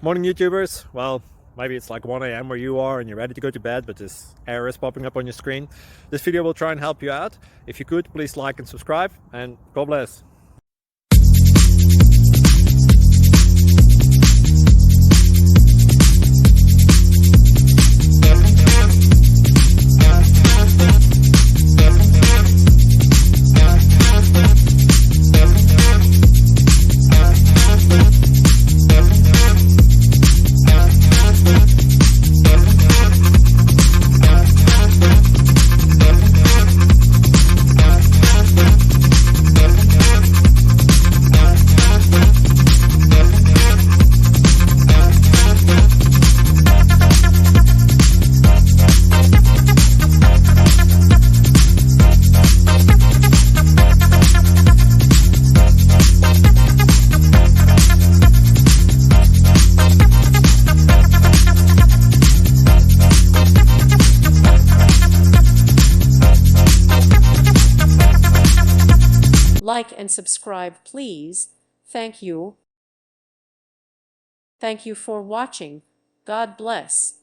Morning YouTubers. Well, maybe it's like 1 a.m. where you are and you're ready to go to bed, but this error is popping up on your screen. This video will try and help you out. If you could, please like and subscribe, and God bless. Like and subscribe, please. Thank you. Thank you for watching. God bless.